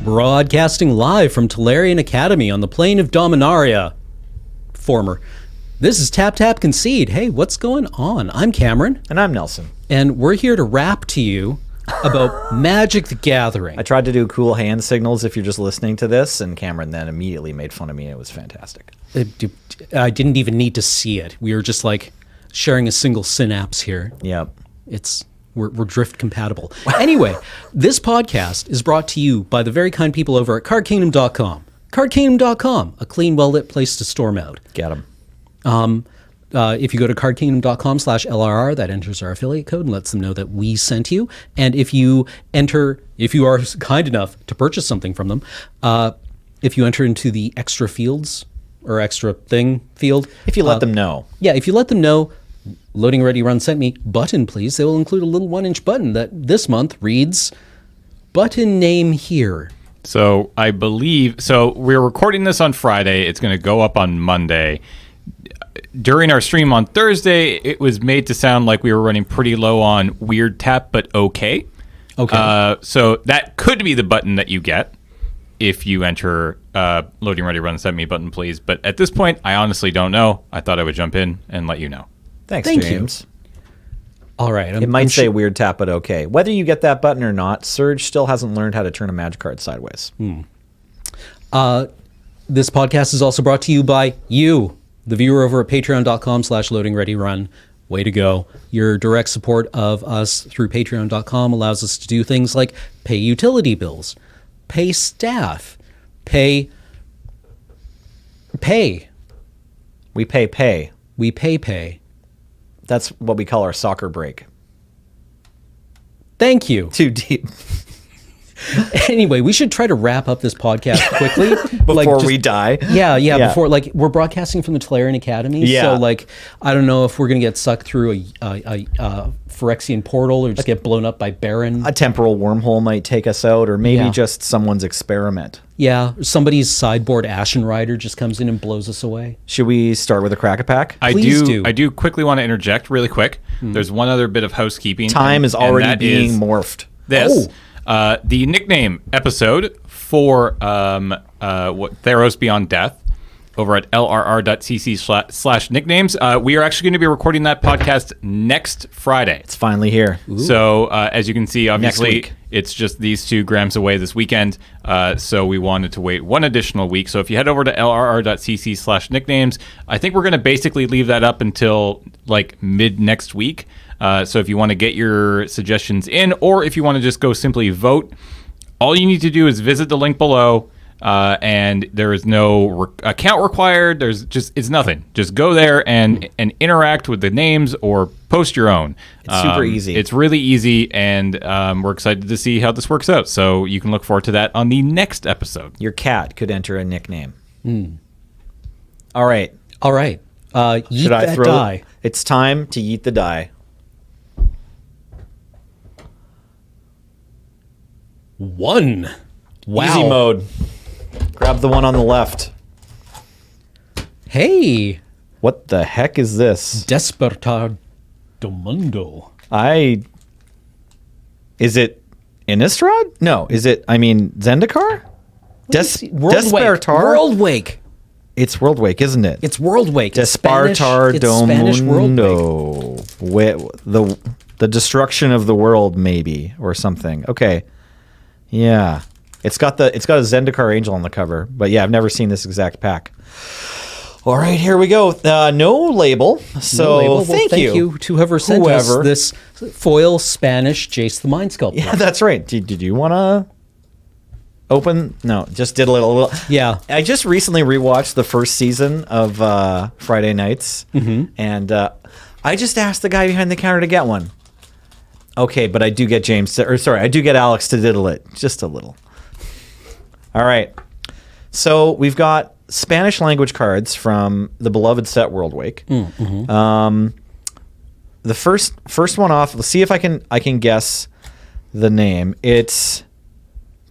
Broadcasting live from Tolarian Academy on the plane of Dominaria. Former. This is Tap Tap Concede. Hey, what's going on? I'm Cameron. And I'm Nelson. And we're here to rap to you about Magic the Gathering. I tried to do cool hand signals if you're just listening to this, and Cameron then immediately made fun of me. It was fantastic. I didn't even need to see it. We were just like sharing a single synapse here. Yep. We're drift compatible. Anyway, this podcast is brought to you by the very kind people over at cardkingdom.com. Cardkingdom.com, a clean, well-lit place to storm out. Get them. If you go to cardkingdom.com/LRR, that enters our affiliate code and lets them know that we sent you. And if you are kind enough to purchase something from them, if you enter into the extra fields or extra thing field. If you let them know. Yeah, if you let them know, loading ready run sent me button, please. They will include a little 1-inch button that this month reads button name here. So I believe, we're recording this on Friday. It's going to go up on Monday. During our stream on Thursday, it was made to sound like we were running pretty low on weird tap, but okay. Okay. So that could be the button that you get if you enter loading ready run sent me button, please. But at this point, I honestly don't know. I thought I would jump in and let you know. Thanks, Thank James. you. All right. It might say weird tap, but okay. Whether you get that button or not, Surge still hasn't learned how to turn a magic card sideways. This podcast is also brought to you by you, the viewer over at patreon.com/loadingreadyrun. Way to go. Your direct support of us through patreon.com allows us to do things like pay utility bills, pay staff, pay. We pay. We pay. That's what we call our soccer break. Thank you. Too deep. Anyway, we should try to wrap up this podcast quickly. Before we die. Yeah. Before, we're broadcasting from the Tolarian Academy. Yeah. So, I don't know if we're going to get sucked through a Phyrexian portal or just get blown up by Baron. A temporal wormhole might take us out, or maybe just someone's experiment. Yeah. Somebody's sideboard Ashen Rider just comes in and blows us away. Should we start with a crack-a-pack? Please do. I do quickly want to interject really quick. There's one other bit of housekeeping. Time is already being morphed. This. The nickname episode for Theros Beyond Death over at lrr.cc/nicknames. We are actually going to be recording that podcast next Friday. It's finally here. Ooh. So as you can see, obviously, it's just these 2 grams away this weekend. So we wanted to wait one additional week. So if you head over to lrr.cc/nicknames, I think we're going to basically leave that up until mid next week. So if you want to get your suggestions in, or if you want to just go simply vote, all you need to do is visit the link below, and there is no account required. It's nothing. Just go there and interact with the names or post your own. It's super easy. It's really easy, and we're excited to see how this works out. So you can look forward to that on the next episode. Your cat could enter a nickname. All right. Yeet Should I that throw die. It's time to yeet the die. 1. Wow. Easy mode. Grab the one on the left. Hey. What the heck is this? Despertar do Mundo. Is it Innistrad? No. Is it, Zendikar? Despertar? World Wake. It's World Wake, isn't it? It's World Wake. Despertar do Spanish World Mundo. The destruction of the world, maybe, or something. Okay. Yeah. It's got a Zendikar Angel on the cover, but yeah, I've never seen this exact pack. All right, here we go. No label. So No label. Well, thank you to whoever sent us this foil Spanish Jace the Mind Sculptor. Yeah, that's right. Did you want to open? No, just did a little. Yeah. I just recently rewatched the first season of Friday Nights, and I just asked the guy behind the counter to get one. Okay, but I do get I do get Alex to diddle it just a little. All right. So we've got Spanish language cards from the beloved set World Wake. The first one off. Let's see if I can guess the name. It's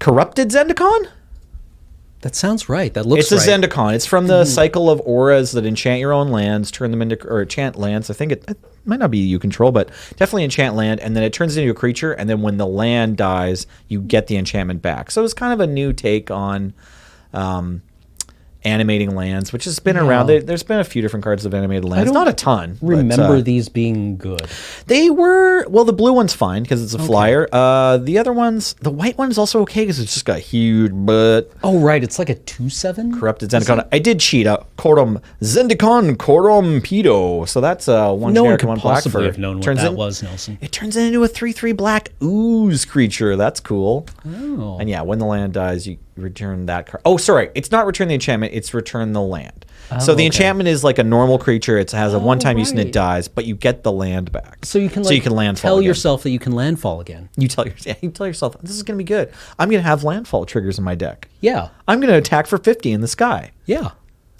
Corrupted Zendikon? That sounds right. That looks right. right. It's a Zendikon. It's from the cycle of auras that enchant your own lands, turn them into, or enchant lands. I think might not be you control, but definitely enchant land, and then it turns into a creature, and then when the land dies, you get the enchantment back. So it's kind of a new take on animating lands, which has been around. There's been a few different cards of animated lands. Not a ton. Remember these being good? They were, well, the blue one's fine because it's a flyer. The other ones, the white one's also okay because it's just got huge butt. Oh, right. It's like a 2/7? Corrupted Zendikon. I did cheat out Corum Zendikon Corum Pedo. So that's one No one generic could and one black possibly for have known what that was, Nelson. It turns it into a 3/3 black ooze creature. That's cool. Oh. And yeah, when the land dies, you return that card. Oh, sorry. It's not return the enchantment. It's return the land. So the enchantment is like a normal creature. It has a one-time use and it dies, but you get the land back. So you can landfall tell again. yourself that you can landfall again. You tell yourself, this is going to be good. I'm going to have landfall triggers in my deck. Yeah. I'm going to attack for 50 in the sky. Yeah.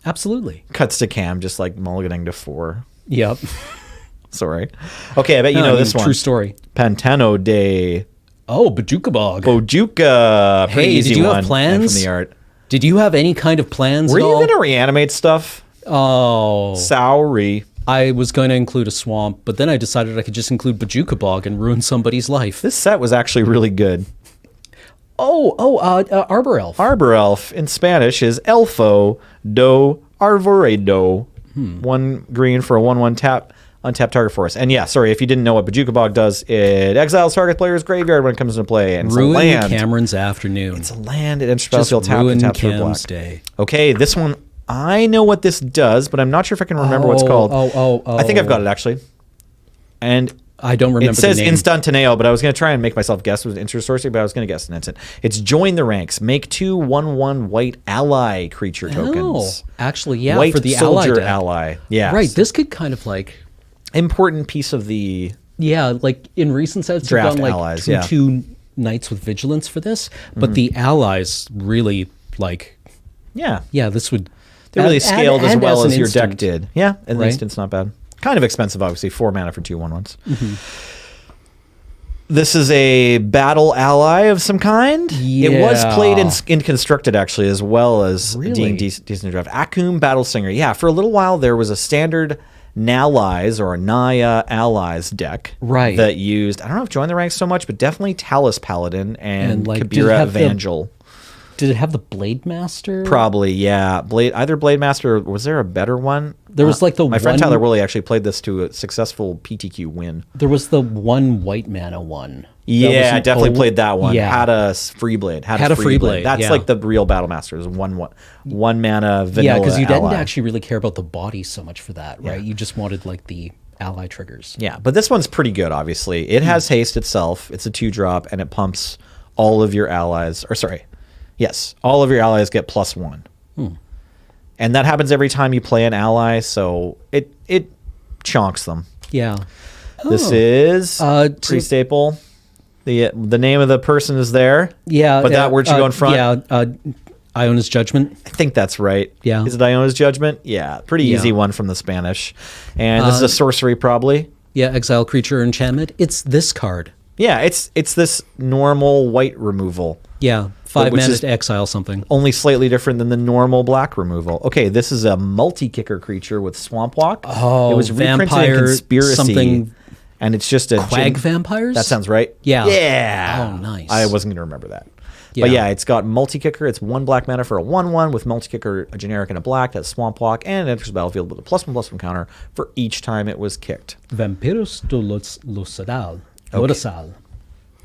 Absolutely. Cuts to Cam, just like mulliganing to 4. Yep. Sorry. Okay, I bet you know this one. True story. Pantano Day. Oh, Bajukabog. Bojuka. Pretty easy did you one. have plans? From the art. Did you have any kind of plans Were at you all? going to reanimate stuff? Oh. Sorry. I was going to include a swamp, but then I decided I could just include Bajukabog and ruin somebody's life. This set was actually really good. Arbor Elf. Arbor Elf in Spanish is Elfo do Arvoredo. 1 green for a 1/1 tap. Untapped target for us. And yeah, sorry, if you didn't know what Bajukabog does, it exiles target player's graveyard when it comes into play. And ruin it's a land. Cameron's afternoon. It's a land. It enters the Just battlefield tapped ruin and taps for black. Cam's day. Okay, this one, I know what this does, but I'm not sure if I can remember what it's called. I think I've got it, actually. And I don't remember it says the name. Instantaneo, but I was going to try and make myself guess with intersourcing, but I was going to guess an instant. It's join the ranks. Make 2 1/1 white ally creature tokens. Actually, yeah, White for the soldier ally deck. ally. Yeah. Right, this could kind of like... Important piece of the... Yeah, like in recent sets, Draft you've done like allies, 2/2 knights with vigilance for this, but the allies really like... Yeah. Yeah, this would... They really scaled as well as your deck instant. did. Yeah, and the Right? instant's not bad. Kind of expensive, obviously. 4 mana for 2 1/1s. This is a battle ally of some kind. It was played in Constructed, actually, as well as Really? Decent Draft. Akum Battle Singer. Yeah, for a little while, there was a standard Nallies or a Naya Allies deck. Right. That used, I don't know if Join the Ranks so much, but definitely Talus Paladin and like, did it Kabira have the- Evangel. Did it have the Blade Master? Probably, yeah. Either Blade Master, or was there a better one? There was like the my friend one- Tyler Woolley actually played this to a successful PTQ win. There was the one white mana one. Yeah, I definitely played that one. Yeah. Had a free blade. Had a free blade, That's yeah. like the real Battle Masters. One mana vanilla. Yeah, because you didn't ally. actually really care about the body so much for that, right? You just wanted like the ally triggers. Yeah, but this one's pretty good. Obviously, it has haste itself. It's a 2-drop, and it pumps all of your allies. Or sorry, yes, all of your allies get +1. And that happens every time you play an ally, so it chonks them. Yeah. This is pretty staple. The name of the person is there. Yeah. But that word should go in front. Yeah. Iona's Judgment. I think that's right. Yeah. Is it Iona's Judgment? Yeah. Pretty easy one from the Spanish. And this is a sorcery, probably. Yeah, exile creature enchantment. It's this card. Yeah, it's this normal white removal. Yeah. 5 which mana is to exile something. Only slightly different than the normal black removal. Okay, this is a multi-kicker creature with Swamp Walk. Oh, it was reprinted vampire in Conspiracy. something. And it's just a Quag vampires? That sounds right. Yeah. Yeah. Oh, nice. I wasn't going to remember that. Yeah. But yeah, it's got multi-kicker. It's 1 black mana for a 1/1 with multi-kicker, a generic, and a black. That's Swamp Walk, and it enters the battlefield with a +1/+1 counter for each time it was kicked. Vampiros do Losadal. Lodasal.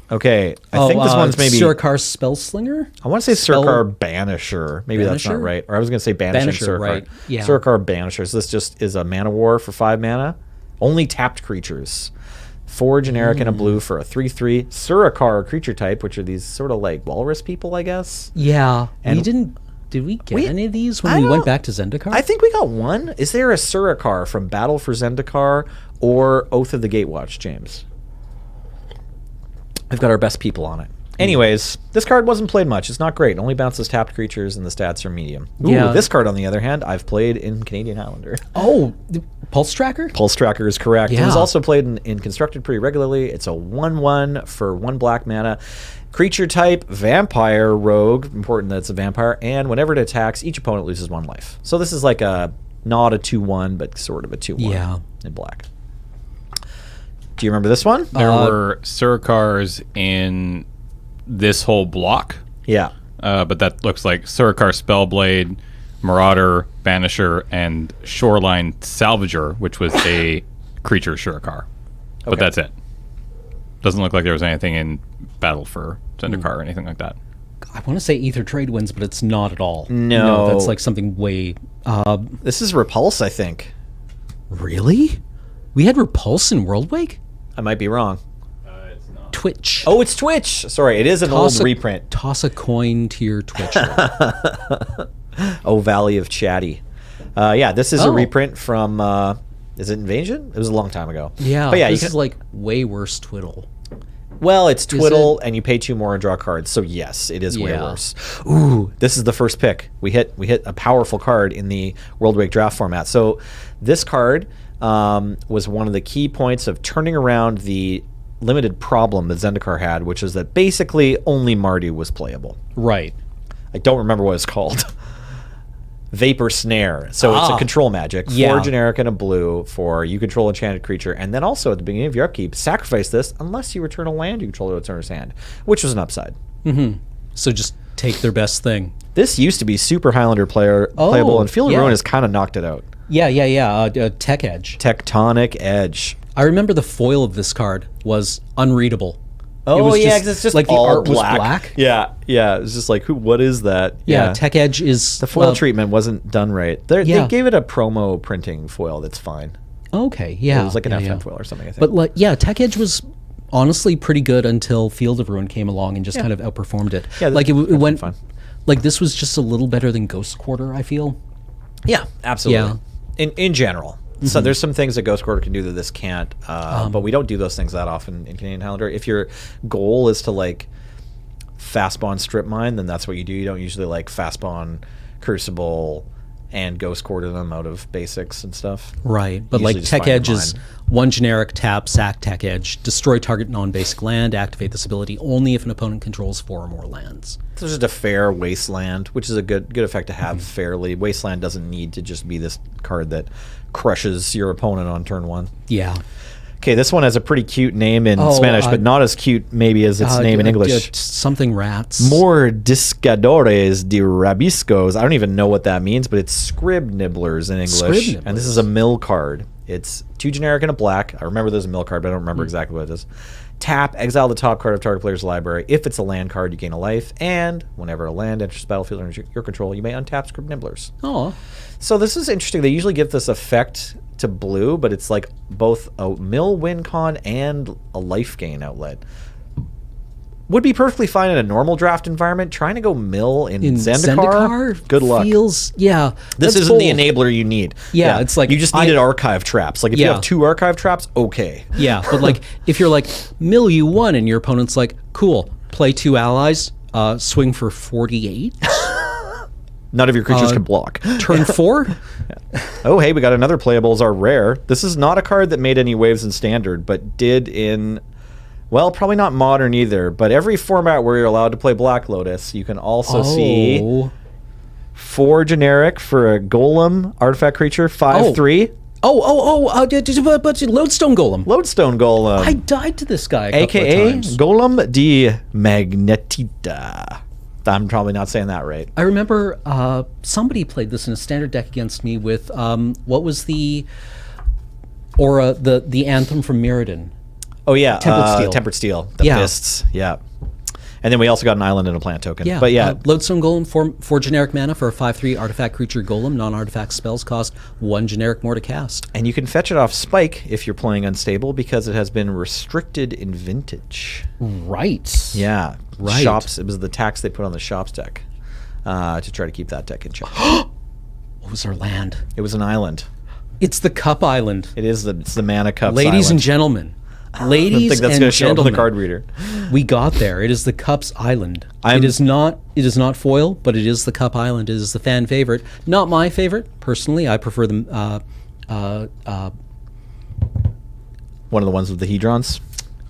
Okay, I think this one's maybe... Surikar Spellslinger? I want to say Surikar Banisher. Maybe that's not Banisher? right. Or I was going to say Banishing Banisher, Surikar. right. Yeah. Surikar Banisher. So this just is a mana war for 5 mana. Only tapped creatures. 4 generic and a blue for a 3/3 Surikar creature type, which are these sort of like walrus people, I guess. Yeah. And Did we get any of these when I we don't- went back to Zendikar? I think we got one. Is there a Surikar from Battle for Zendikar or Oath of the Gatewatch, James? I've got our best people on it. Anyways, this card wasn't played much. It's not great. It only bounces tapped creatures and the stats are medium. Ooh, Yeah. this card, on the other hand, I've played in Canadian Highlander. Oh, Pulse Tracker? Pulse Tracker is correct. It Yeah. was also played in Constructed pretty regularly. It's a 1/1 for 1 black mana. Creature type, Vampire Rogue. Important that it's a vampire. And whenever it attacks, each opponent loses 1 life. So this is like not a 2/1, but sort of a 2/1 Yeah. in black. Do you remember this one? There were Surikars in this whole block, Yeah. but that looks like Surikar Spellblade, Marauder, Banisher, and Shoreline Salvager, which was a creature Surikar. But Okay. that's it. Doesn't look like there was anything in Battle for Zendikar or anything like that. I want to say Ether Trade wins, but it's not at all. No. That's like something way. This is Repulse, I think. Really? We had Repulse in Worldwake? I might be wrong. It's not. Twitch. Oh, it's Twitch. Sorry, it is an old reprint. Toss a coin to your Twitch. Oh, Valley of Chatty. Yeah, this is a Oh. reprint from. Is it Invasion? It was a long time ago. Yeah, but yeah, this you is can, like way worse Twiddle. well, it's Twiddle, and you pay 2 more and draw cards. So yes, it is way Yeah. worse. Ooh, this is the first pick. We hit a powerful card in the World Wake draft format. So this card was one of the key points of turning around the limited problem that Zendikar had, which is that basically only Mardu was playable. Right. I don't remember what it's called. Vapor Snare. So it's a control magic. 4 Yeah. generic and a blue for you control enchanted creature. And then also at the beginning of your upkeep, sacrifice this unless you return a land you control to its owner's hand, which was an upside. So just take their best thing. This used to be super Highlander playable, and Field of yeah. Ruin has kind of knocked it out. Yeah. Tech Edge. Tectonic Edge. I remember the foil of this card was unreadable. Oh, it was yeah, 'cause it's just like the all art black. was black. Yeah. It was just like, what is that? Yeah, Tech Edge is The foil treatment wasn't done right. They Yeah. gave it a promo printing foil that's fine. Okay, yeah, It was like an yeah, FN yeah. foil or something, I think. But like, yeah, Tech Edge was honestly pretty good until Field of Ruin came along and just kind of outperformed it. Yeah, like it went. fun. Like this was just a little better than Ghost Quarter. I feel. Yeah, absolutely. Yeah. In general. So there's some things that Ghost Quarter can do that this can't, but we don't do those things that often in Canadian Highlander. If your goal is to like fastbond strip mine, then that's what you do. You don't usually like fastbond Crucible and Ghost Quarter them out of basics and stuff. Right, but Usually like just Tech find your Edge is mine. 1 generic, tap, sack, Tech Edge, destroy target non-basic land, activate this ability only if an opponent controls 4 or more lands. So it's just a fair Wasteland, which is a good effect to have fairly. Wasteland doesn't need to just be this card that crushes your opponent on turn 1. Yeah. Okay, this one has a pretty cute name in Spanish, but not as cute maybe as its name in English. Something rats. More discadores de rabiscos. I don't even know what that means, but it's scrib nibblers in English. Scrib And this is a mill card. It's 2 generic and a black. I remember there's a mill card, but I don't remember exactly what it is. Tap, exile the top card of target player's library. If it's a land card, you gain a life. And whenever a land enters the battlefield under your control, you may untap scrib nibblers. Oh. So this is interesting. They usually give this effect to blue, but it's like both a mill win con and a life gain outlet. Would be perfectly fine in a normal draft environment. Trying to go mill in Zendikar, good luck. Feels, yeah. This that's isn't the bold. enabler you need. Yeah, it's like you just needed archive traps. Like if you have 2 archive traps, okay. Yeah, but like if you're like mill you 1 and your opponent's like, cool, play 2 allies, swing for 48, None of your creatures can block. turn 4. Oh, hey, we got another playable as our rare. This is not a card that made any waves in Standard, but did in, well, probably not Modern either, but every format where you're allowed to play Black Lotus, you can also see 4 generic for a Golem artifact creature, 5/3. But Lodestone Golem. Lodestone Golem. I died to this guy a couple of AKA times. Golem de Magnetita. I'm probably not saying that right. I remember somebody played this in a standard deck against me with what was the aura, the anthem from Mirrodin. Oh yeah, Tempered Steel. Tempered Steel. The Yeah. fists. Yeah. And then we also got an island and a plant token. Yeah, But yeah, Lodestone Golem, 4 generic mana for a 5/3 artifact creature golem. Non-artifact spells cost 1 generic more to cast. and you can fetch it off Spike if you're playing Unstable because it has been restricted in Vintage. Right. Yeah. Right. Shops. It was the tax they put on the Shops deck to try to keep that deck in check. What was our land? It was an island. It's the Cup Island. It's the Mana Cups Ladies and island. gentlemen. I don't Ladies think that's and going to show up on gentlemen. the card reader. We got there. It is the Cups Island. I'm- It is not foil, but it is the Cup Island. It is the fan favorite. Not my favorite personally. I prefer the One of the ones with the Hedrons.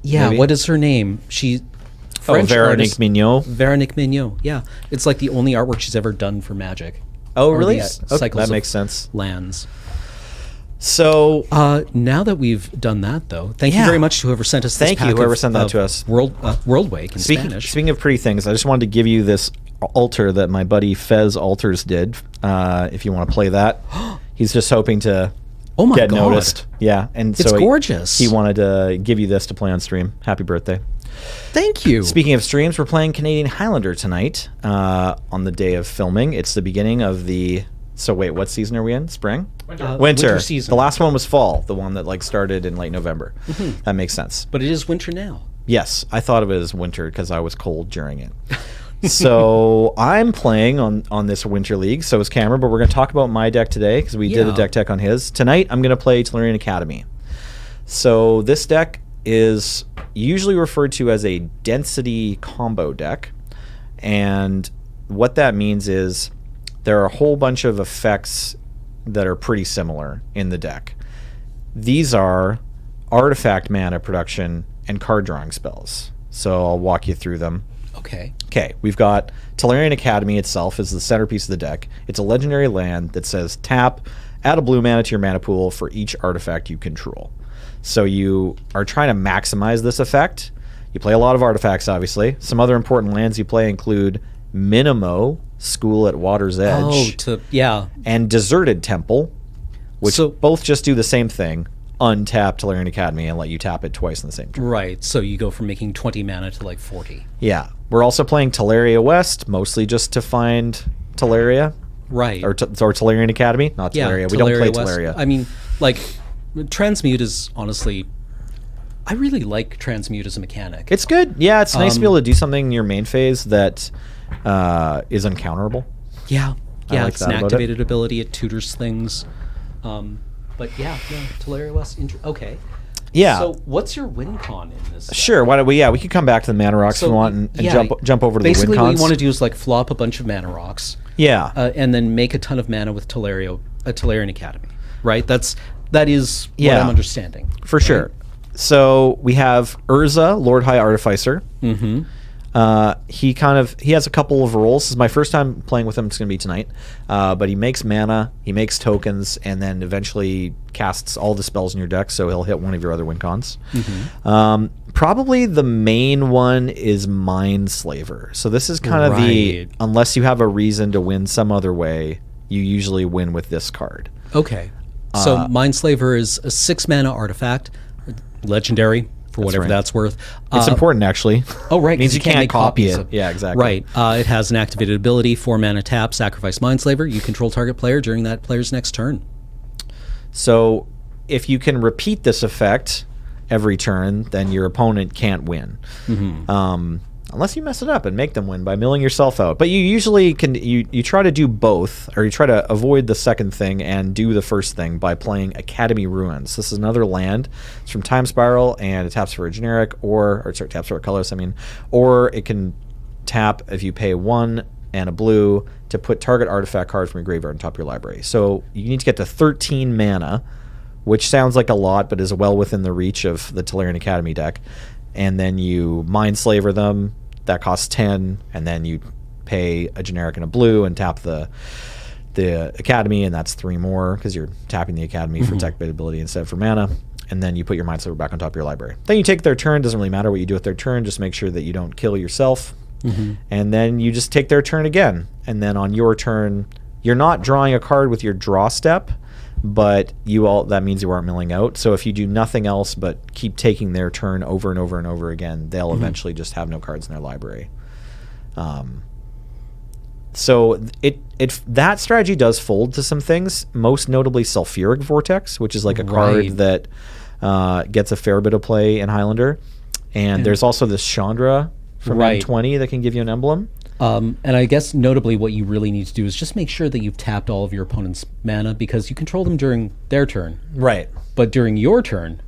yeah. Maybe? What is her name? She French Veronique artist, Mignot. Veronique Mignot. Yeah, it's like the only artwork she's ever done for Magic. Oh, Or really? the, Okay, cycles that of makes sense. Lands. So Now that we've done that, though, thank you Yeah. very much to whoever sent us this Thank you, pack whoever of- sent that of to us. World Wake in Spanish. Speaking of pretty things, I just wanted to give you this altar that my buddy Fez Altars did. If you want to play that, he's just hoping to Oh my get God. noticed. Yeah, and It's so gorgeous. He wanted to give you this to play on stream. Happy birthday! Thank you. Speaking of streams, we're playing Canadian Highlander tonight on the day of filming. It's the beginning of the. So wait, what season are we in? Spring? Winter season. The last one was fall. The one that like started in late November. That makes sense. But it is winter now. Yes, I thought of it as winter because I was cold during it. So I'm playing on this winter league. So is Cameron, but we're going to talk about my deck today because we did a Yeah. deck tech on his. Tonight I'm going to play Tellurian Academy. So this deck is usually referred to as a density combo deck, and what that means is there are a whole bunch of effects that are pretty similar in the deck. These are artifact mana production and card drawing spells. So I'll walk you through them. Okay. Okay, we've got Tellurian Academy itself is the centerpiece of the deck. It's a legendary land that says tap, add a blue mana to your mana pool for each artifact you control. So you are trying to maximize this effect. You play a lot of artifacts, obviously. Some other important lands you play include Minimo, School at Water's Edge, and Deserted Temple, which So- both just do the same thing. Untap Tellurian Academy and let you tap it twice in the same turn. Right. So you go from making 20 mana to like 40. Yeah. We're also playing Teleria West, mostly just to find Teleria. Right. Or Tellurian Academy, not Teleria. We don't play West. Teleria. I mean, like, Transmute is honestly, I really like Transmute as a mechanic. It's good. Yeah, it's nice to be able to do something in your main phase that is uncounterable. Yeah. I Yeah, like it's that an about it. activated ability. It tutors things. But yeah, Teleria West. Okay. Yeah. So what's your win con in this? Sure. Why don't we? Yeah, we could come back to the mana rocks if you want and jump over to the win basically, cons. what you want to do is like flop a bunch of mana rocks. Yeah. And then make a ton of mana with Tellurian Academy. Right. That is what Yeah. I'm understanding. For sure. So we have Urza, Lord High Artificer. Mm-hmm. He has a couple of roles. This is my first time playing with him. It's going to be tonight. But he makes mana, he makes tokens, and then eventually casts all the spells in your deck. So he'll hit one of your other win cons. Mm-hmm. Probably the main one is Mindslaver. So this is kind of the Right. unless you have a reason to win some other way, you usually win with this card. Okay. So Mindslaver is a 6 mana artifact, legendary for whatever right. that's worth. It's important actually. Oh, right. Means 'cause you can't make copy copies it. of- Yeah, exactly. Right. It has an activated ability, 4 mana tap, sacrifice Mindslaver. You control target player during that player's next turn. So if you can repeat this effect every turn, then your opponent can't win. Unless you mess it up and make them win by milling yourself out. But you usually can, you try to do both, or you try to avoid the second thing and do the first thing by playing Academy Ruins. This is another land. It's from Time Spiral, and it taps for a generic, taps for a colorless, or it can tap if you pay 1 and a blue to put target artifact card from your graveyard on top of your library. So you need to get to 13 mana, which sounds like a lot, but is well within the reach of the Tellurian Academy deck. And then you Mindslaver them. That costs 10, and then you pay a generic and a blue and tap the Academy, and that's 3 more because you're tapping the Academy for tech ability instead for mana. And then you put your Mindslaver back on top of your library. Then you take their turn. Doesn't really matter what you do with their turn. Just make sure that you don't kill yourself. And then you just take their turn again. And then on your turn, you're not drawing a card with your draw step, but that means you aren't milling out. So if you do nothing else but keep taking their turn over and over and over again, they'll eventually just have no cards in their library. So that strategy does fold to some things, most notably Sulfuric Vortex, which is like a card that gets a fair bit of play in Highlander. And there's also this Chandra from M20 that can give you an emblem. And I guess notably what you really need to do is just make sure that you've tapped all of your opponent's mana, because you control them during their turn. Right. But during your turn,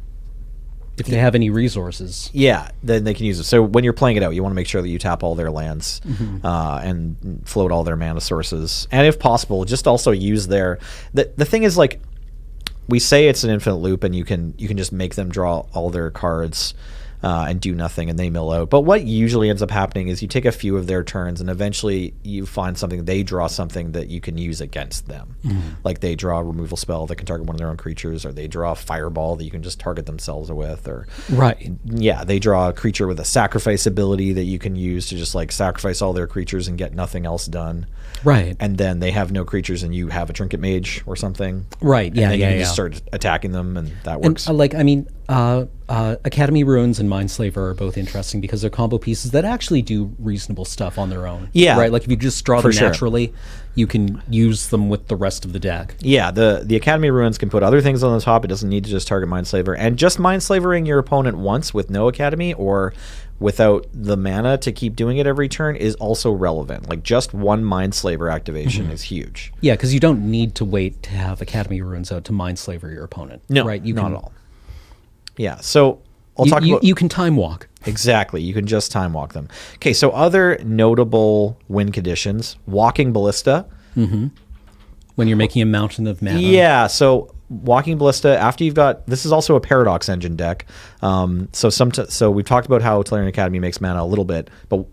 if they have any resources. Yeah, then they can use it. So when you're playing it out, you want to make sure that you tap all their lands and float all their mana sources. And if possible, just also use their... The thing is, like, we say it's an infinite loop and you can just make them draw all their cards. and do nothing, and they mill out. But what usually ends up happening is you take a few of their turns, and eventually you find something. They draw something that you can use against them. Like they draw a removal spell that can target one of their own creatures, or they draw a fireball that you can just target themselves with, or they draw a creature with a sacrifice ability that you can use to just like sacrifice all their creatures and get nothing else done. Right. And then they have no creatures, and you have a trinket mage or something. Right. Yeah. And then you can yeah. just start attacking them, and that works. And Academy Ruins and Mindslaver are both interesting because they're combo pieces that actually do reasonable stuff on their own. Yeah. Right? Like if you just draw them sure. naturally, you can use them with the rest of the deck. Yeah, the Academy Ruins can put other things on the top. It doesn't need to just target Mindslaver. And just Mindslavering your opponent once with no Academy or without the mana to keep doing it every turn is also relevant. Like just one Mindslaver activation is huge. Yeah, because you don't need to wait to have Academy Ruins out to Mindslaver your opponent. No, right? not at all. Yeah, so I'll talk about... You can time walk. Exactly. You can just time walk them. Okay, so other notable win conditions. Walking Ballista. When you're making a mountain of mana. Yeah, so Walking Ballista, after you've got... This is also a Paradox Engine deck. So we've talked about how Tolarian Academy makes mana a little bit, but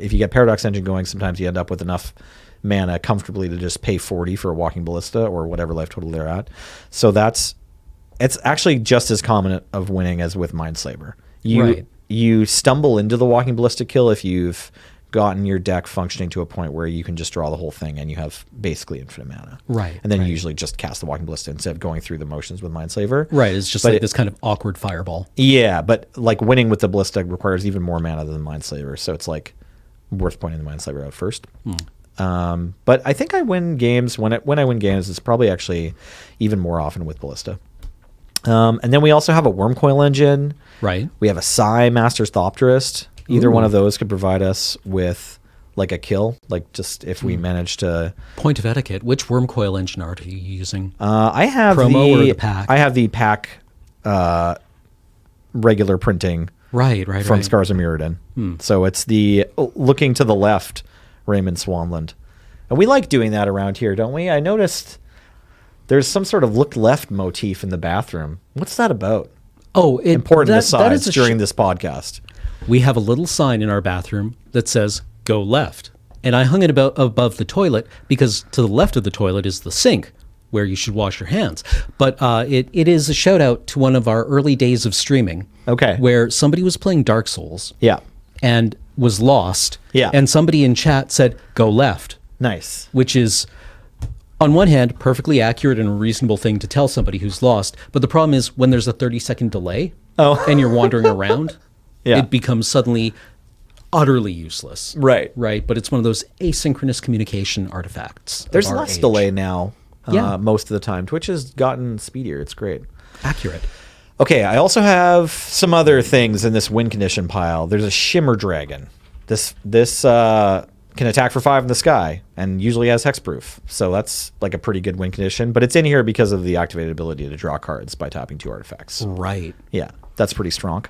if you get Paradox Engine going, sometimes you end up with enough mana comfortably to just pay 40 for a Walking Ballista or whatever life total they're at. So it's actually just as common of winning as with Mindslaver. You stumble into the Walking Ballista kill if you've gotten your deck functioning to a point where you can just draw the whole thing and you have basically infinite mana. Right. And then you usually just cast the Walking Ballista instead of going through the motions with Mindslaver. Right. It's just this kind of awkward fireball. Yeah, but like winning with the Ballista requires even more mana than Mindslaver, so it's like worth pointing the Mindslaver out first. But I think I win games when I win games. It's probably actually even more often with Ballista. And then we also have a Wormcoil Engine. Right. We have a Psi Master's Thopterist. Either one of those could provide us with like a kill, like just if we manage to... Point of etiquette. Which Wormcoil Engine art are you using? I have promo or the pack? I have the pack regular printing from Scars of Mirrodin. So it's the looking to the left Raymond Swanland. And we like doing that around here, don't we? I noticed... There's some sort of look left motif in the bathroom. What's that about? Oh, important asides during this podcast. We have a little sign in our bathroom that says "Go left," and I hung it above the toilet because to the left of the toilet is the sink where you should wash your hands. But it is a shout out to one of our early days of streaming. Okay. Where somebody was playing Dark Souls. Yeah. And was lost. Yeah. And somebody in chat said "Go left." Nice. Which is, on one hand, perfectly accurate and a reasonable thing to tell somebody who's lost. But the problem is when there's a 30-second delay and you're wandering around, it becomes suddenly utterly useless. Right. Right. But it's one of those asynchronous communication artifacts. There's less delay now most of the time. Twitch has gotten speedier. It's great. Accurate. Okay, I also have some other things in this win condition pile. There's a Shimmer Dragon. This can attack for 5 in the sky and usually has hexproof. So that's like a pretty good win condition. But it's in here because of the activated ability to draw cards by tapping 2 artifacts. Right. Yeah, that's pretty strong.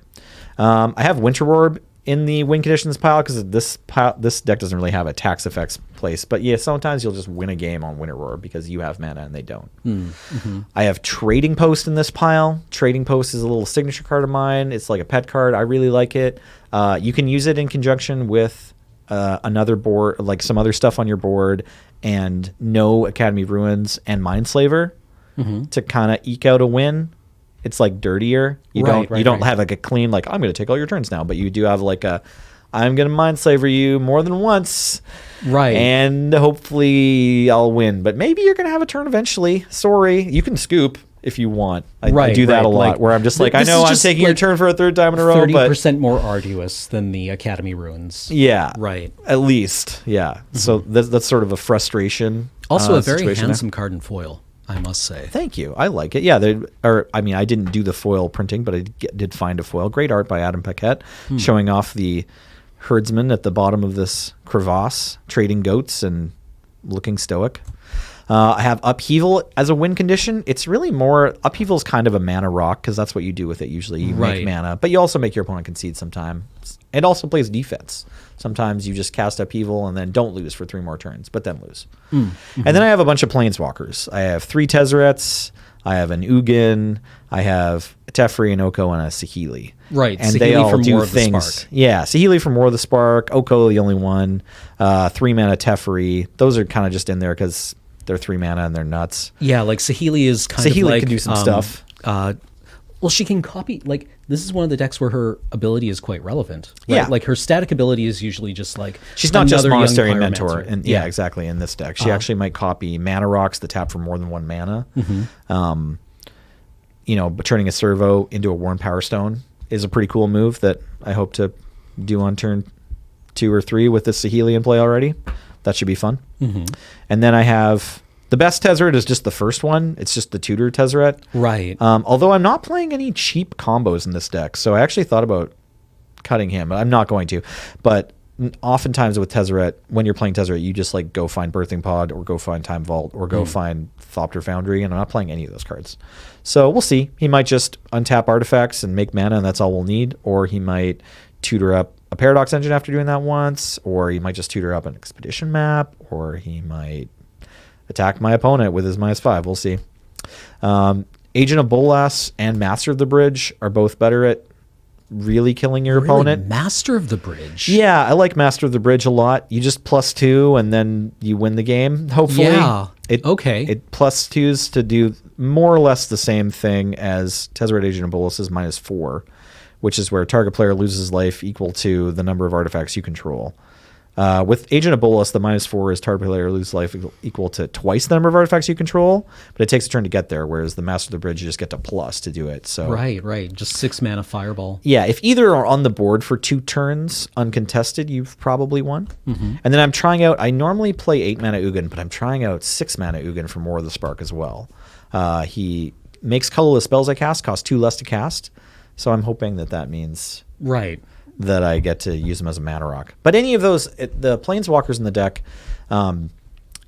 I have Winter Orb in the win conditions pile because this deck doesn't really have a tax effects place. But yeah, sometimes you'll just win a game on Winter Orb because you have mana and they don't. I have Trading Post in this pile. Trading Post is a little signature card of mine. It's like a pet card. I really like it. You can use it in conjunction with another board, like some other stuff on your board, and no Academy Ruins and Mindslaver to kind of eke out a win. It's like dirtier. You don't have like a clean, like, I'm going to take all your turns now, but you do have like a, I'm going to Mindslaver you more than once. Right. And hopefully I'll win. But maybe you're going to have a turn eventually. Sorry. You can scoop if you want. I do that a lot, like, where I'm just like, I know I'm taking your turn for a third time in a row, 30% more arduous than the Academy Ruins. Yeah. Right. At least. Yeah. So that's sort of a frustration. Also a very handsome card in foil, I must say. Thank you. I like it. Yeah. I didn't do the foil printing, but I did find a foil. Great art by Adam Paquette showing off the herdsman at the bottom of this crevasse, trading goats and looking stoic. I have Upheaval as a win condition. It's really more, Upheaval is kind of a mana rock because that's what you do with it usually. You make mana, but you also make your opponent concede sometimes. It also plays defense. Sometimes you just cast Upheaval and then don't lose for 3 more turns, but then lose. And then I have a bunch of Planeswalkers. I have 3 Tezzerets. I have an Ugin, I have a Teferi, an Oko, and a Saheeli. Right, And Saheeli they all from do War of the things. Spark. Yeah, Saheeli from War of the Spark, Oko the only one, 3 mana Teferi. Those are kind of just in there because they're 3 mana and they're nuts. Yeah, like Saheeli is kind of Saheeli like... can do some stuff. Well, she can copy... Like, this is one of the decks where her ability is quite relevant. Right? Yeah. Like, her static ability is usually just like... She's not just another young Monastery and Mentor. pyromancer. And yeah, exactly, in this deck. She actually might copy Mana Rocks that tap for more than 1 mana. But turning a Servo into a Worn Power Stone is a pretty cool move that I hope to do on turn 2 or 3 with this Saheeli in play already. That should be fun. And then I have... The best Tezzeret is just the first one. It's just the Tutor Tezzeret. Right. Although I'm not playing any cheap combos in this deck, so I actually thought about cutting him, but I'm not going to. But oftentimes with Tezzeret, when you're playing Tezzeret, you just like go find Birthing Pod or go find Time Vault or go find Thopter Foundry, and I'm not playing any of those cards. So we'll see. He might just untap artifacts and make mana, and that's all we'll need, or he might tutor up a Paradox Engine after doing that once, or he might just tutor up an Expedition map, or he might attack my opponent with his -5. We'll see. Agent of Bolas and Master of the Bridge are both better at really killing your opponent. Master of the Bridge. Yeah, I like Master of the Bridge a lot. You just +2 and then you win the game, hopefully. Yeah. It +2s to do more or less the same thing as Tezzeret Agent of Bolas' -4, which is where target player loses life equal to the number of artifacts you control. With Agent of Bolas, the -4 is target player loses life equal to twice the number of artifacts you control, but it takes a turn to get there, whereas the Master of the Bridge, you just get to plus to do it. So Right. Just 6 mana Fireball. yeah, if either are on the board for 2 turns uncontested, you've probably won. And then I'm trying out, I normally play 8 mana Ugin, but I'm trying out 6 mana Ugin from War of the Spark as well. He makes colorless spells I cast, cost 2 less to cast, so I'm hoping that means Right. that I get to use them as a mana rock. But any of those, the planeswalkers in the deck,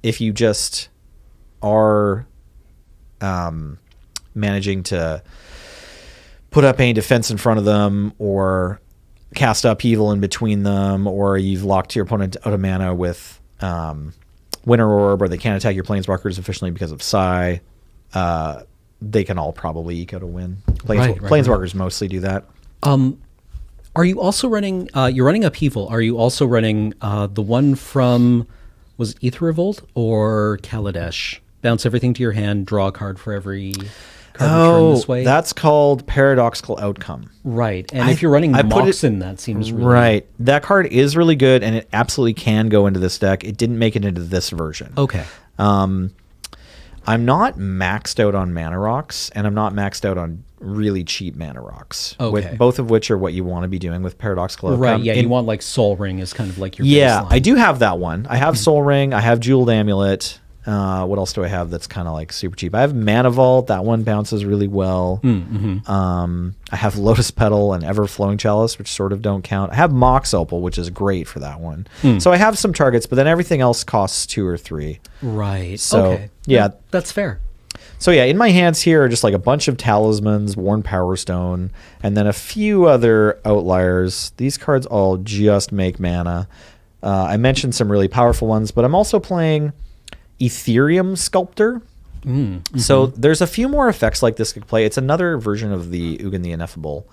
if you just are managing to put up any defense in front of them or cast upheaval in between them, or you've locked your opponent out of mana with Winter Orb, or they can't attack your planeswalkers efficiently because of Psi, they can all probably eke out a win. Planeswalkers mostly do that. Are you also running, you're running Upheaval. Are you also running the one from, was it Aether Revolt or Kaladesh? Bounce everything to your hand, draw a card for every card return this way? That's called Paradoxical Outcome. Right. And if you're running Moxen, that seems really... Right. That card is really good, and it absolutely can go into this deck. It didn't make it into this version. Okay. I'm not maxed out on mana rocks, and I'm not maxed out on really cheap mana rocks. Okay. Both of which are what you want to be doing with Paradoxical Outcome. Right, yeah, you want like Soul Ring is kind of like your Yeah, baseline. I do have that one. I have Soul Ring, I have Jeweled Amulet. What else do I have that's kind of like super cheap? I have Mana Vault. That one bounces really well. I have Lotus Petal and Ever-Flowing Chalice, which sort of don't count. I have Mox Opal, which is great for that one. So I have some targets, but then everything else costs 2 or 3. Right. So, okay. yeah. That's fair. So yeah, in my hands here are just like a bunch of Talismans, Worn Power Stone, and then a few other outliers. These cards all just make mana. I mentioned some really powerful ones, but I'm also playing Ethereum Sculptor. So there's a few more effects like this could play. It's another version of the Ugin the Ineffable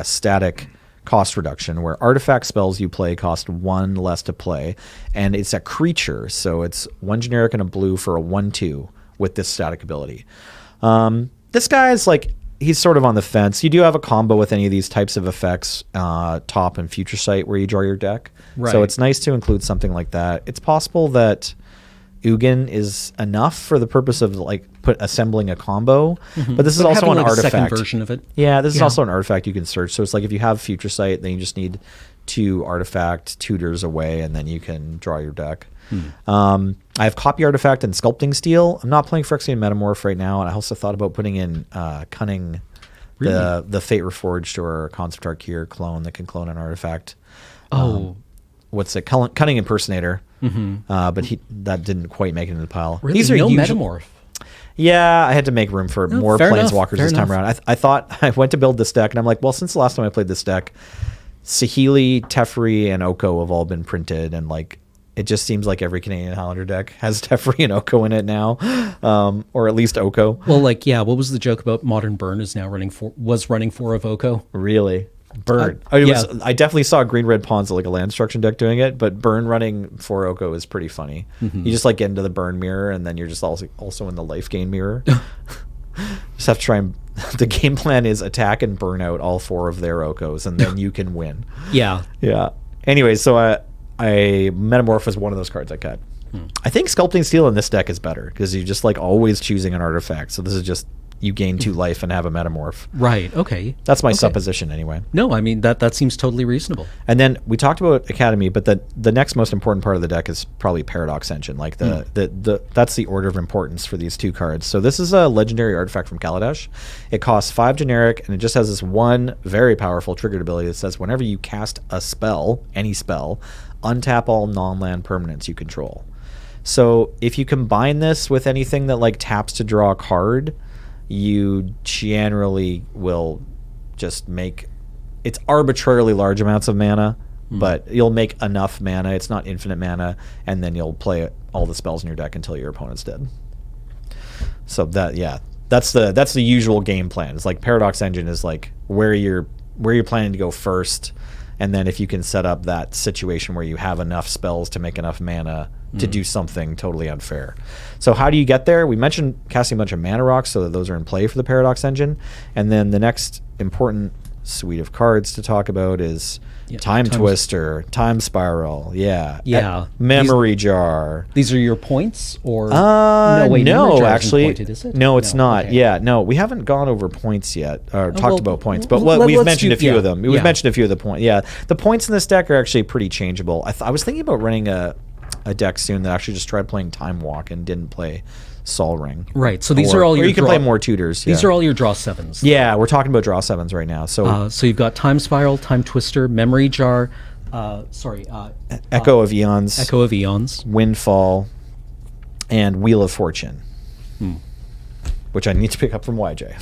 static cost reduction, where artifact spells you play cost 1 less to play, and it's a creature, so it's 1 generic and a blue for a 1/2 with this static ability. This guy is like, he's sort of on the fence. You do have a combo with any of these types of effects, Top and Future Sight, where you draw your deck. Right. So it's nice to include something like that. It's possible that Ugin is enough for the purpose of like assembling a combo, but this is also having an like a artifact. second version of it. Yeah, this is also an artifact you can search. So it's like if you have Future Sight, then you just need 2 artifact tutors away, and then you can draw your deck. I have Copy Artifact and Sculpting Steel. I'm not playing Phyrexian Metamorph right now, and I also thought about putting in Cunning, the Fate Reforged or Concept Arcure clone that can clone an artifact. What's it? Cunning Impersonator. But that didn't quite make it into the pile. Really? These are no usually, Metamorph. Yeah, I had to make room for more fair Planeswalkers enough, this time around. I thought I went to build this deck, and I'm like, well, since the last time I played this deck, Saheeli, Teferi, and Oko have all been printed, and like it just seems like every Canadian Highlander deck has Teferi and Oko in it now, or at least Oko. Well, like, yeah, what was the joke about Modern Burn is now was running 4 of Oko? Really? Burn. I definitely saw Green Red Pawns like a land destruction deck doing it, but Burn running 4 Oko is pretty funny. You just like get into the Burn mirror, and then you're just also in the life gain mirror. Just have to try and the game plan is attack and burn out all 4 of their Okos, and then you can win. Yeah. Anyway, so I Metamorph was one of those cards I cut. I think Sculpting Steel in this deck is better because you're just like always choosing an artifact. So this is just you gain 2 life and have a Metamorph. Right. Okay. That's my supposition anyway. No, I mean that seems totally reasonable. And then we talked about Academy, but the next most important part of the deck is probably Paradox Engine. Like that's the order of importance for these 2 cards. So this is a legendary artifact from Kaladesh. It costs 5 generic, and it just has this one very powerful triggered ability that says whenever you cast a spell, any spell, untap all non-land permanents you control. So if you combine this with anything that like taps to draw a card, you generally will just make it's arbitrarily large amounts of mana, but you'll make enough mana. It's not infinite mana, and then you'll play all the spells in your deck until your opponent's dead. So that's the usual game plan. It's like Paradox Engine is like where you're planning to go first, and then if you can set up that situation where you have enough spells to make enough mana to do something totally unfair. So how do you get there? We mentioned casting a bunch of mana rocks so that those are in play for the Paradox Engine. And then the next important suite of cards to talk about is Time Twister, Time Spiral, Memory Jar. These are your points, or no, actually, pointed, is it? No, it's not. Okay. Yeah, no, we haven't gone over points yet, or talked about points, but let's we've mentioned a few of them. We've Yeah. mentioned a few of the points. Yeah, the points in this deck are actually pretty changeable. I was thinking about running a deck soon that actually just tried playing Time Walk and didn't play Sol Ring. Right. So these are all your. Or you can play more tutors. These are all your draw 7s. Yeah, we're talking about draw 7s right now. So So you've got Time Spiral, Time Twister, Memory Jar, Echo of Eons, Echo of Eons, Windfall, and Wheel of Fortune, which I need to pick up from YJ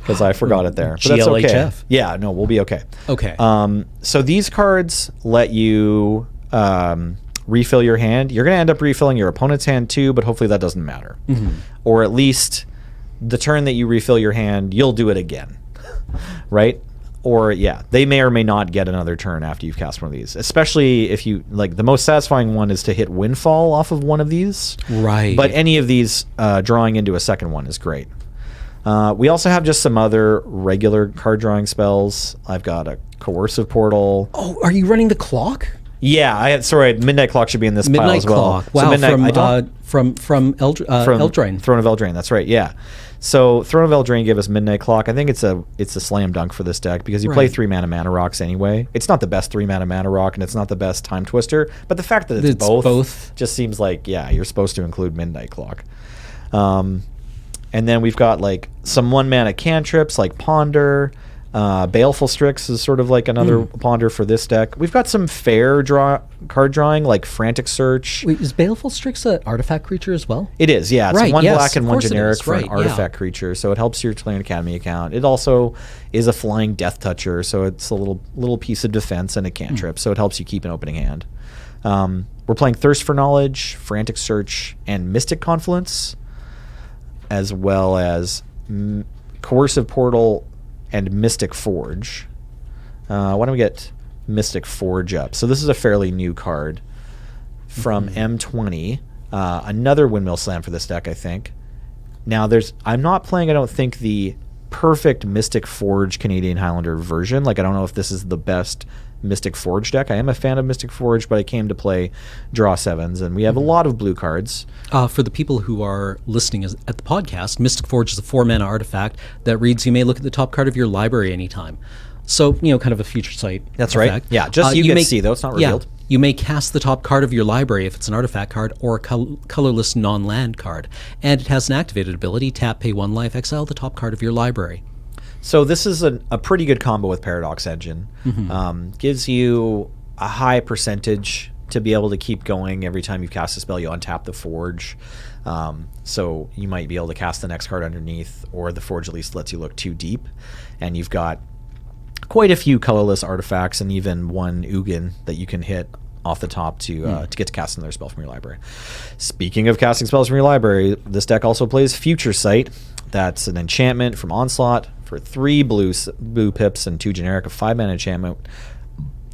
because I forgot it there. But that's okay. GLHF. Yeah, no, we'll be okay. Okay. So these cards let you refill your hand. You're going to end up refilling your opponent's hand too, but hopefully that doesn't matter. Or at least the turn that you refill your hand, you'll do it again, right? Or they may or may not get another turn after you've cast one of these. Especially if you like, the most satisfying one is to hit Windfall off of one of these. Right. But any of these drawing into a second one is great. We also have just some other regular card drawing spells. I've got a Coercive Portal. Oh, are you running the clock? Yeah, sorry, Midnight Clock should be in this pile Midnight as well. Clock. Wow, from Eldraine. Throne of Eldraine, that's right, yeah. So Throne of Eldraine gave us Midnight Clock. I think it's a slam dunk for this deck because you play 3 mana rocks anyway. It's not the best 3 mana rock, and it's not the best Time Twister, but the fact that it's both just seems like, you're supposed to include Midnight Clock. And then we've got like some 1 mana cantrips like Ponder. Baleful Strix is sort of like another ponder for this deck. We've got some fair card drawing like Frantic Search. Wait, is Baleful Strix an artifact creature as well? It is, yeah. It's right, 1 yes, black and 1 generic for an right, artifact creature, so it helps your Clarion Academy account. It also is a flying Death Toucher, so it's a little piece of defense and a cantrip, so it helps you keep an opening hand. We're playing Thirst for Knowledge, Frantic Search, and Mystic Confluence, as well as Coercive Portal and Mystic Forge. Why don't we get Mystic Forge up? So this is a fairly new card from M20. Another Windmill Slam for this deck, I think. Now, I'm not playing, I don't think, the perfect Mystic Forge Canadian Highlander version. Like, I don't know if this is the best Mystic Forge deck. I am a fan of Mystic Forge, but I came to play draw 7s, and we have a lot of blue cards. For the people who are listening at the podcast, Mystic Forge is a 4 mana artifact that reads, you may look at the top card of your library anytime. So, kind of a future sight. That's effect. right. Yeah, just you get to see, though. It's not revealed. Yeah, you may cast the top card of your library if it's an artifact card or a colorless non-land card. And it has an activated ability, tap, pay 1 life, exile the top card of your library. So this is a pretty good combo with Paradox Engine. Gives you a high percentage to be able to keep going. Every time you cast a spell, you untap the Forge. So you might be able to cast the next card underneath, or the Forge at least lets you look too deep. And you've got quite a few colorless artifacts and even 1 Ugin that you can hit off the top to get to cast another spell from your library. Speaking of casting spells from your library, this deck also plays Future Sight. That's an enchantment from Onslaught for 3 blue pips and 2 generic, a 5-mana enchantment.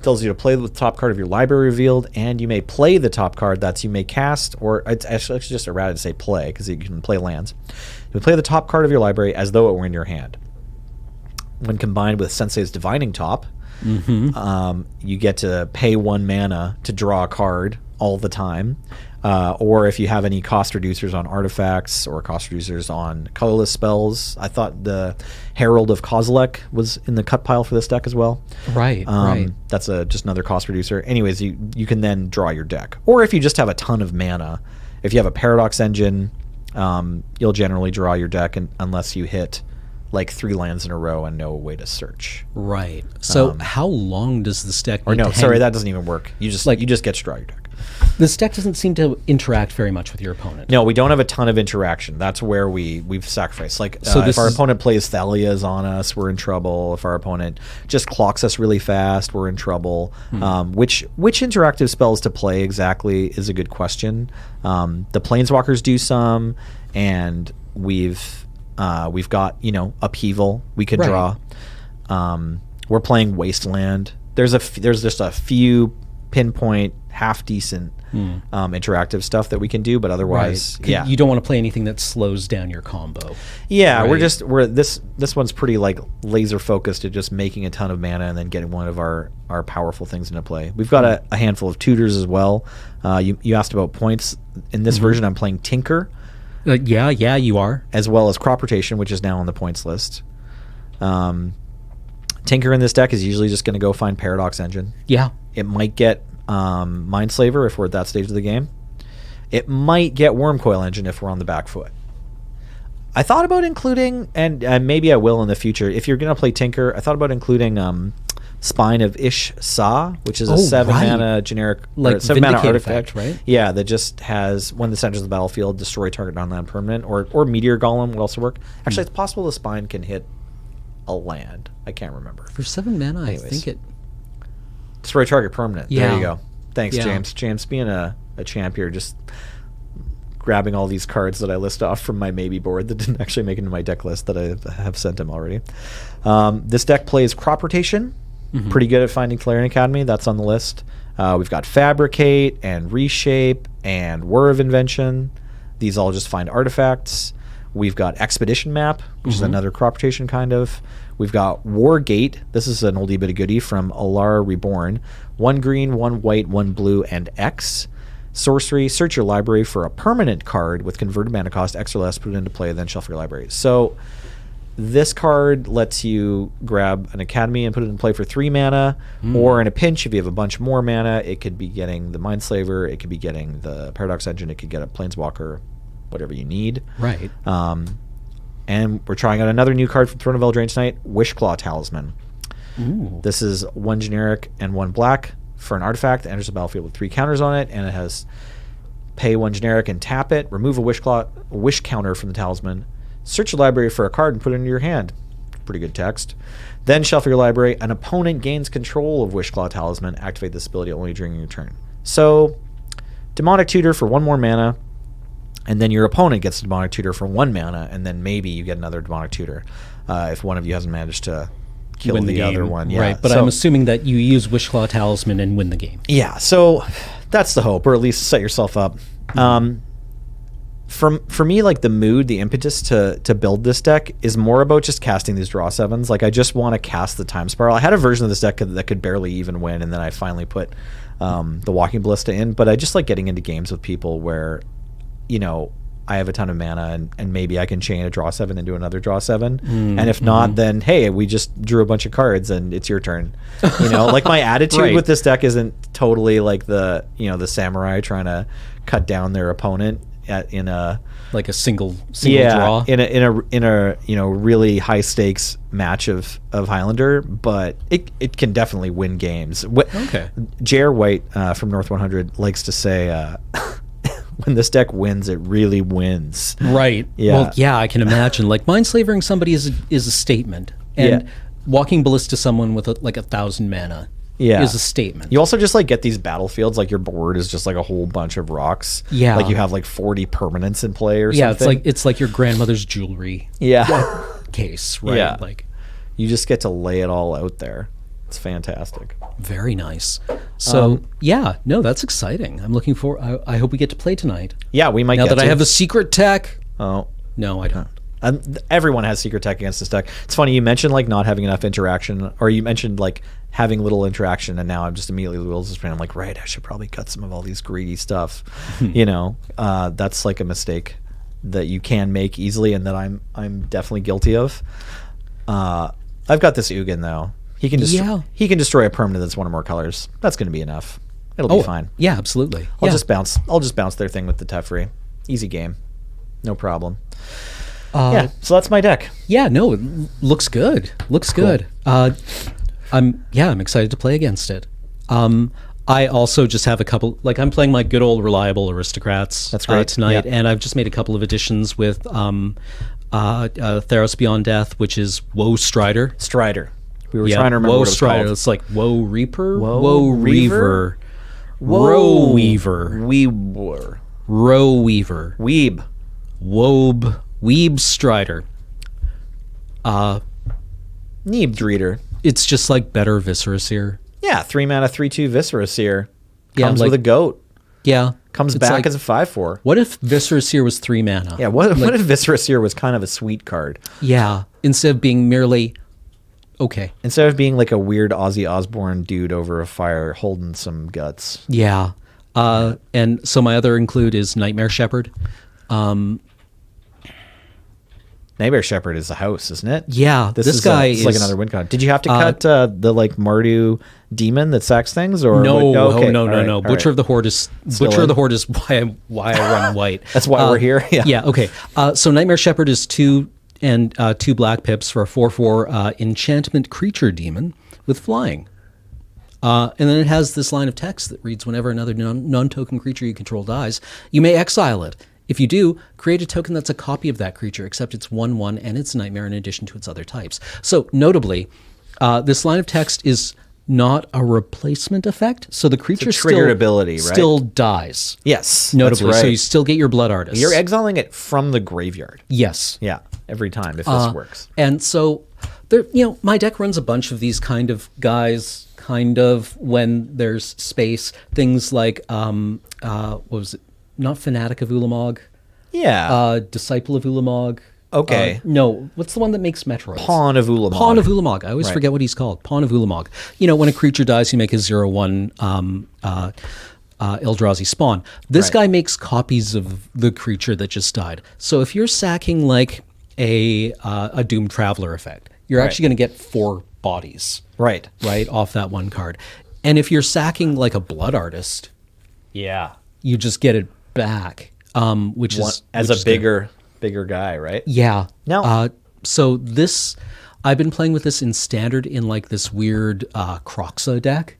Tells you to play the top card of your library revealed, and you may play the top card. That's you may cast, or it's actually just errata to say play, because you can play lands. You play the top card of your library as though it were in your hand. When combined with Sensei's Divining Top, you get to pay 1 mana to draw a card all the time. Or if you have any cost reducers on artifacts or cost reducers on colorless spells. I thought the Herald of Kozilek was in the cut pile for this deck as well. Right. That's just another cost reducer. Anyways, you can then draw your deck. Or if you just have a ton of mana, if you have a Paradox Engine, you'll generally draw your deck unless you hit like 3 lands in a row and no way to search. Right. So how long does this deck need to sorry, that doesn't even work. You just get to draw your deck. This deck doesn't seem to interact very much with your opponent. No, we don't have a ton of interaction. That's where we've sacrificed. Like, if our opponent plays Thalia's on us, we're in trouble. If our opponent just clocks us really fast, we're in trouble. Which interactive spells to play exactly is a good question. The Planeswalkers do some, and we've got Upheaval we could draw. We're playing Wasteland. There's just a few pinpoint half decent interactive stuff that we can do, but otherwise you don't want to play anything that slows down your combo. This one's pretty like laser focused at just making a ton of mana and then getting one of our powerful things into play. We've got a handful of tutors as well. You asked about points. In this version I'm playing Tinker. You are, as well as Crop Rotation, which is now on the points list. Tinker in this deck is usually just going to go find Paradox Engine. It might get Mindslaver if we're at that stage of the game. It might get Wormcoil Engine if we're on the back foot. I thought about including, and maybe I will in the future, if you're going to play Tinker, I thought about including Spine of Ish-Sa, which is a 7-mana generic, like 7-mana artifact, right? Yeah, that just has, when the centers of the battlefield, destroy target non-land permanent, or Meteor Golem would also work. Actually, it's possible the Spine can hit a land. I can't remember. For 7 mana, I think it... Destroy target permanent. Yeah. There you go. Thanks, Yeah. James. James, being a champ here, just grabbing all these cards that I list off from my maybe board that didn't actually make it into my deck list that I have sent him already. This deck plays Crop Rotation. Pretty good at finding Tolarian Academy. That's on the list. We've got Fabricate and Reshape and Whir of Invention. These all just find artifacts. We've got Expedition Map, which is another Crop Rotation kind of. We've got Wargate. This is an oldie bit of goodie from Alara Reborn. 1 green, 1 white, 1 blue, and X. Sorcery, search your library for a permanent card with converted mana cost X or less, put it into play, then shuffle your library. So this card lets you grab an Academy and put it in play for 3 mana, or in a pinch, if you have a bunch more mana, it could be getting the Mindslaver, it could be getting the Paradox Engine, it could get a Planeswalker, whatever you need. Right. And we're trying out another new card from Throne of Eldraine tonight, Wishclaw Talisman. Ooh. This is 1 generic and 1 black for an artifact that enters the battlefield with 3 counters on it, and it has pay 1 generic and tap it, remove a wish counter from the talisman, search your library for a card and put it into your hand. Pretty good text. Then shuffle your library. An opponent gains control of Wishclaw Talisman. Activate this ability only during your turn. So, Demonic Tutor for 1 more mana, and then your opponent gets Demonic Tutor for 1 mana, and then maybe you get another Demonic Tutor if one of you hasn't managed to kill win the other one. Yeah. Right, but I'm assuming that you use Wishclaw Talisman and win the game. Yeah, so that's the hope, or at least set yourself up. For me, like the mood, the impetus to build this deck is more about just casting these draw 7s. Like I just want to cast the Time Spiral. I had a version of this deck that could barely even win, and then I finally put the Walking Ballista in. But I just like getting into games with people where, I have a ton of mana and maybe I can chain a draw 7 into another draw 7. And if not, then hey, we just drew a bunch of cards and it's your turn. Like my attitude with this deck isn't totally like the samurai trying to cut down their opponent in a like a single draw in a really high stakes match of Highlander, but it can definitely win games. Okay. J.R. White from North 100 likes to say when this deck wins, it really wins. Right. Yeah. Well, yeah, I can imagine. Like Mindslavering somebody is a statement, and Walking Ballista someone with like 1,000 mana Yeah. is a statement. You also just like get these battlefields, like your board is just like a whole bunch of rocks. Yeah. Like you have like 40 permanents in play or yeah, something. it's like your grandmother's jewelry Yeah. case, right? Yeah. Like, You just get to lay it all out there. It's fantastic. very nice. So yeah, no, that's exciting. I'm looking for. I hope we get to play tonight. Yeah, we might Now get that to. I have a secret tech. Oh. No, I don't. Everyone has secret tech against this deck. It's funny, you mentioned like not having enough interaction, or you mentioned like having little interaction, and now I'm just immediately wheels this brain. I'm like, right, I should probably cut some of all these greedy stuff. That's like a mistake that you can make easily, and that I'm definitely guilty of. I've got this Ugin though. He can destroy a permanent that's one or more colors. That's going to be enough. It'll be fine. Yeah, absolutely. I'll just bounce their thing with the Teferi. Easy game. No problem. So that's my deck. Yeah, no, it looks good. Looks good. I'm excited to play against it. I also just have a couple, like I'm playing my good old reliable aristocrats. That's great. Tonight, Yeah. and I've just made a couple of additions with Theros Beyond Death, which is Woe Strider. Strider. We were trying to remember Woe what it was Strider. called. It's like Woe Reaper, Woe Reaver, Whoa. Row Weaver, Weeber. Row Weaver, Weeb. Weeb Strider. Neebdreeder. It's just like better Viscera Seer. Yeah, 3 mana, 3/2 Viscera Seer. Yeah, Comes like- with a goat. Yeah. Comes It's back like- as a 5/4. What if Viscera Seer was 3 mana? Yeah, what if Viscera Seer was kind of a sweet card? Yeah. Instead of being merely okay. Instead of being like a weird Ozzy Osbourne dude over a fire holding some guts. Yeah. And so my other include is Nightmare Shepherd. Nightmare Shepard is a house, isn't it? Yeah, this guy is like is- another win con. Did you have to cut the like Mardu demon that sacks things, or No, okay. no. All right. Butcher of the Horde is Still Butcher of in? the Horde is why I run white. That's why we're here. Yeah. Yeah. Okay. So Nightmare Shepherd is 2 and 2 black pips for a 4/4 enchantment creature demon with flying. And then it has this line of text that reads, whenever another non-token creature you control dies, you may exile it. If you do, create a token that's a copy of that creature, except it's 1/1 and it's Nightmare in addition to its other types. So notably, this line of text is not a replacement effect, so the creature triggered ability, right? still dies. Yes. Notably, that's so right. you still get your Blood Artist. You're exiling it from the graveyard. Yes. Yeah, every time if this works. And so, there, my deck runs a bunch of these kind of guys. Kind of when there's space, things like what was it? Not Fanatic of Ulamog. Yeah. Disciple of Ulamog. Okay. No, what's the one that makes Metroids? Pawn of Ulamog. Pawn of Ulamog. I always Right. forget what he's called. Pawn of Ulamog. When a creature dies, you make a 0/1 Eldrazi spawn. This Right. guy makes copies of the creature that just died. So if you're sacking like a Doom Traveler effect, you're actually going to get 4 bodies Right. off that one card. And if you're sacking like a Blood Artist, Yeah. you just get it back, which is As which a is good. bigger guy, right? Yeah. Now- So this, I've been playing with this in Standard in like this weird Croxa deck,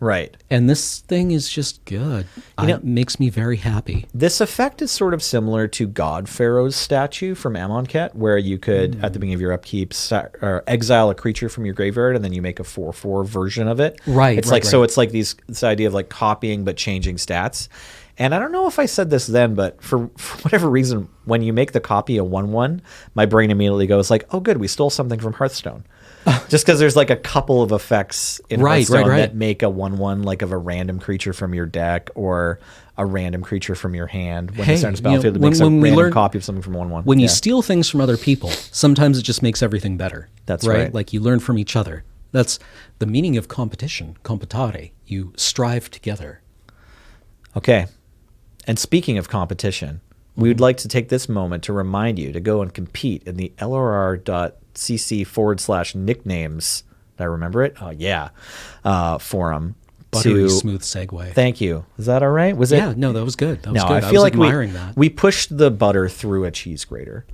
Right. and this thing is just good. It makes me very happy. This effect is sort of similar to God Pharaoh's statue from Amonkhet, where you could, at the beginning of your upkeep, or exile a creature from your graveyard, and then you make a 4/4 version of it. Right, It's right, like right. so. It's like this idea of like copying but changing stats. And I don't know if I said this then, but for whatever reason, when you make the copy a 1/1, my brain immediately goes like, "Oh, good, we stole something from Hearthstone." Just because there's like a couple of effects in Hearthstone that make a 1/1 like of a random creature from your deck or a random creature from your hand. When Hey, you start this battlefield, it when- makes a when we random learn- copy of something from 1/1. When you Yeah. steal things from other people, sometimes it just makes everything better. That's right. Like you learn from each other. That's the meaning of competition. Competare. You strive together. Okay. And speaking of competition, we would like to take this moment to remind you to go and compete in the LRR.cc/nicknames. Did I remember it? Oh, yeah. Forum. Buttery smooth segue. Thank you. Is that all right? Was it? Yeah, no, that was good. That was No, good. I feel was like admiring that. we pushed the butter through a cheese grater.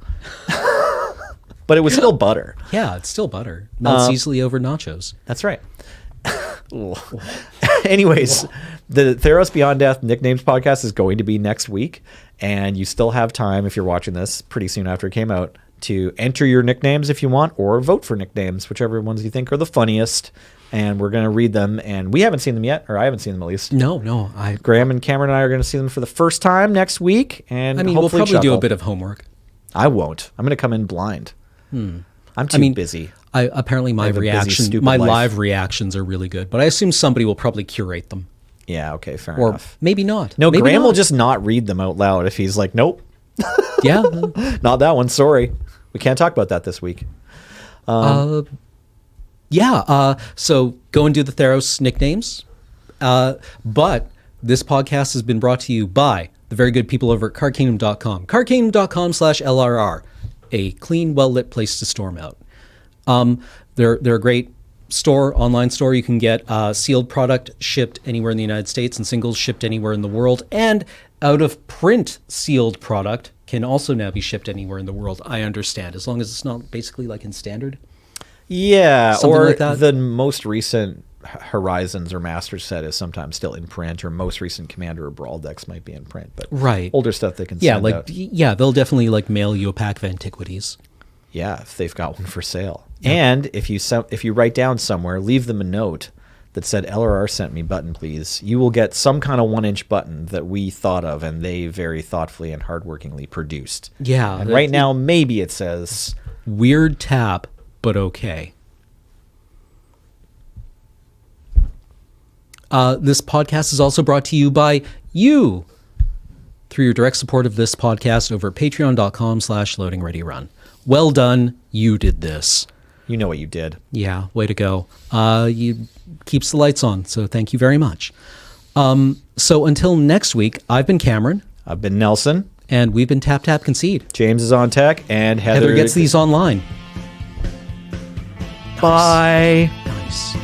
But it was still butter. Yeah, it's still butter. Melts easily over nachos. That's right. Anyways, the Theros Beyond Death Nicknames podcast is going to be next week, and you still have time, if you're watching this pretty soon after it came out, to enter your nicknames if you want, or vote for nicknames, whichever ones you think are the funniest. and we're going to read them. And we haven't seen them yet, or I haven't seen them at least. No. Graham and Cameron and I are going to see them for the first time next week. And I mean, we'll hopefully probably do a chuckle. bit of homework. I won't. I'm going to come in blind. I'm too busy. Apparently my have a busy, stupid my life. live reactions are really good, but I assume somebody will probably curate them. Yeah, okay, fair Or enough. maybe not. No, maybe Graham not. will just not read them out loud if he's like, nope, Yeah. not that one. Sorry. We can't talk about that this week. So go and do the Theros nicknames. But this podcast has been brought to you by the very good people over at cardkingdom.com. cardkingdom.com/LRR. A clean, well-lit place to storm out. They're a great online store. You can get sealed product shipped anywhere in the United States and singles shipped anywhere in the world. And out-of-print sealed product can also now be shipped anywhere in the world, I understand, as long as it's not basically like in standard. Yeah, Something or like that. the most recent Horizons or Master set is sometimes still in print, or most recent Commander or Brawl decks might be in print. But Right. older stuff they can Yeah, send out. they'll definitely like mail you a pack of antiquities. Yeah, if they've got one for sale. And if you write down somewhere, leave them a note that said LRR sent me button, please. You will get some kind of 1-inch button that we thought of and they very thoughtfully and hardworkingly produced. Yeah. And right now, maybe it says Weird tap, but okay. This podcast is also brought to you by you through your direct support of this podcast over at patreon.com/loadingreadyrun. Well done. You did this. you know what you did. Yeah, way to go. You keeps the lights on, so thank you very much. So until next week, I've been Cameron, I've been Nelson. and we've been Tap Tap Concede. James is on tech, and Heather gets these online. Bye. Nice.